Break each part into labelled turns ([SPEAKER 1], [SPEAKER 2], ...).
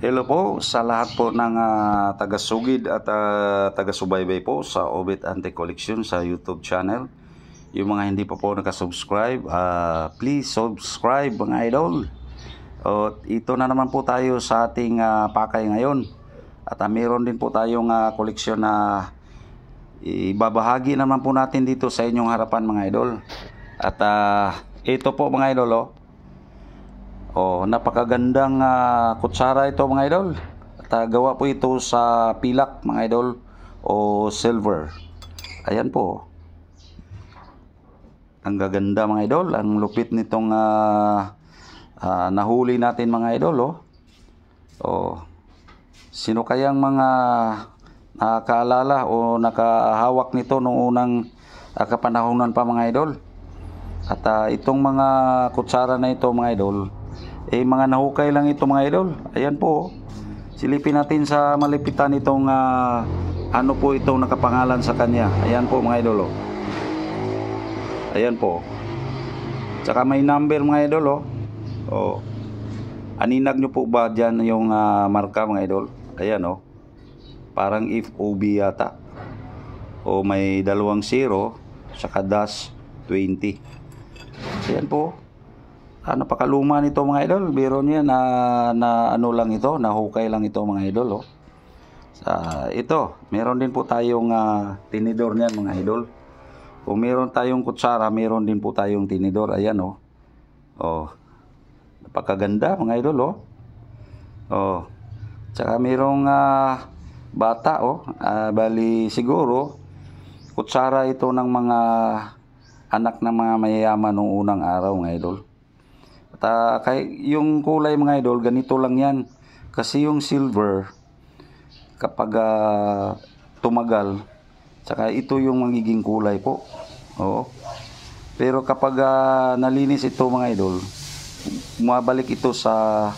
[SPEAKER 1] Hello po sa lahat po ng taga-sugid at taga-subaybay po sa Obit Antique Collection sa YouTube channel. Yung mga hindi pa po nakasubscribe, please subscribe mga idol. Ito na naman po tayo sa ating pakay ngayon. At mayroon din po tayong koleksyon na ibabahagi naman po natin dito sa inyong harapan mga idol. At ito po mga idol, napakagandang kutsara ito mga idol. At gawa po ito sa pilak mga idol o silver. Ayan po. Ang gaganda mga idol. Ang lupit nitong nahuli natin mga idol. Sino kayang mga nakaalala o nakahawak nito noong unang kapanahonan pa mga idol? At itong mga kutsara na ito mga idol, mga nahukay lang ito mga idol. Ayan po. Silipin natin sa malipitan itong ano po itong nakapangalan sa kanya. Ayan po mga idol. Ayan po. Tsaka may number mga idol. Aninag nyo po ba dyan yung marka mga idol? Ayan parang FOB yata. May 2 0 saka dash 20. Ayan po. Napakaluma nito mga idol. Biro niya na ano lang ito, nahukay lang ito mga idol. Ito, meron din po tayong tinidor niyan mga idol. Kung meron tayong kutsara, meron din po tayong tinidor. Ayan napakaganda mga idol. Tsaka merong bata bali siguro kutsara ito ng mga anak ng mga mayayaman noong unang araw mga idol. Yung kulay mga idol, ganito lang yan. Kasi yung silver, kapag tumagal, saka ito yung magiging kulay po. Pero kapag nalinis ito mga idol, bumabalik ito sa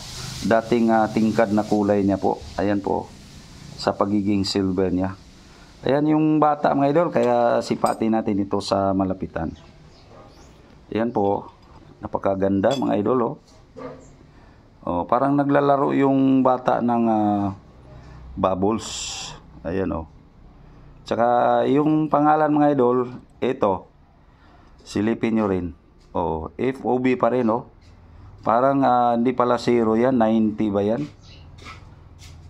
[SPEAKER 1] dating tingkad na kulay niya po. Ayan po, sa pagiging silver niya. Ayan yung bata mga idol, kaya sipatin natin ito sa malapitan. Ayan po. Napakaganda mga idol. Parang naglalaro yung bata ng bubbles. Ayan Tsaka yung pangalan mga idol, ito. Silipin nyo rin. FOB pa rin Parang hindi pala 0 yan, 90 ba yan?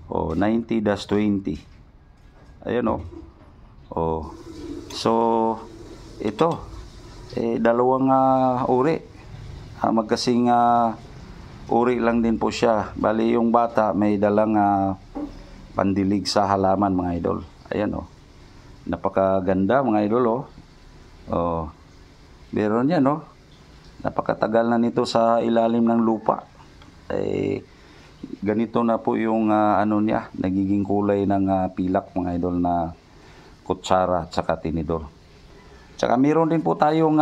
[SPEAKER 1] 90-20. Ayan So, ito. Dalawang uri. Magkasing uri lang din po siya. Bali yung bata may dalang pandilig sa halaman mga idol. Ayan napakaganda mga idol meron yan napakatagal na nito sa ilalim ng lupa. Ganito na po yung ano niya, nagiging kulay ng pilak mga idol na kutsara tsaka tinidor. Tsaka meron din po tayong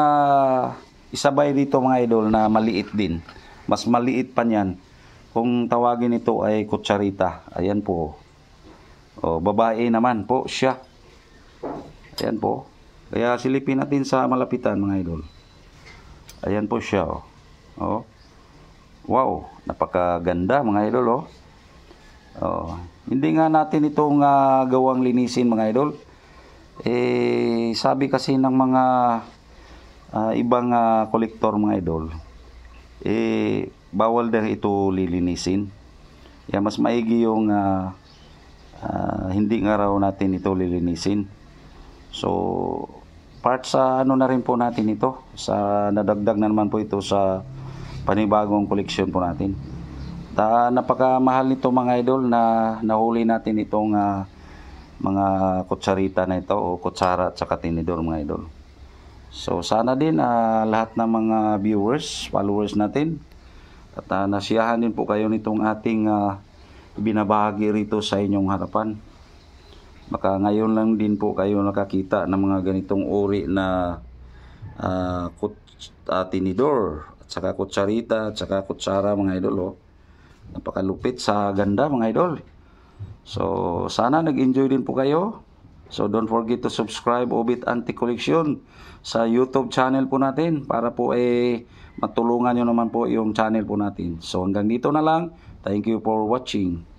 [SPEAKER 1] isabay dito mga idol na maliit din. Mas maliit pa niyan. Kung tawagin ito ay kutsarita. Ayan po. Babae naman po siya. Ayan po. Kaya silipin natin sa malapitan mga idol. Ayan po siya. Wow. Napakaganda mga idol. Hindi nga natin itong gawang linisin mga idol. Sabi kasi ng mga ibang kolektor mga idol, bawal din ito lilinisin. Mas maigi yung hindi nga raw natin ito lilinisin. So, part sa ano na rin po natin ito, sa nadagdag na naman po ito sa panibagong koleksyon po natin. Napakamahal nito mga idol na nahuli natin itong mga kutsarita na ito o kutsara at saka tinidor mga idol. So sana din lahat ng mga viewers, followers natin at nasiyahan din po kayo nitong ating binabahagi rito sa inyong harapan. Baka ngayon lang din po kayo nakakita ng mga ganitong uri na tinidor at saka kutsarita at saka kutsara mga idol. Napakalupit sa ganda mga idol. So sana nag-enjoy din po kayo. So don't forget to subscribe Obit Antique Collection sa YouTube channel po natin para po matulungan nyo naman po yung channel po natin. So hanggang dito na lang. Thank you for watching.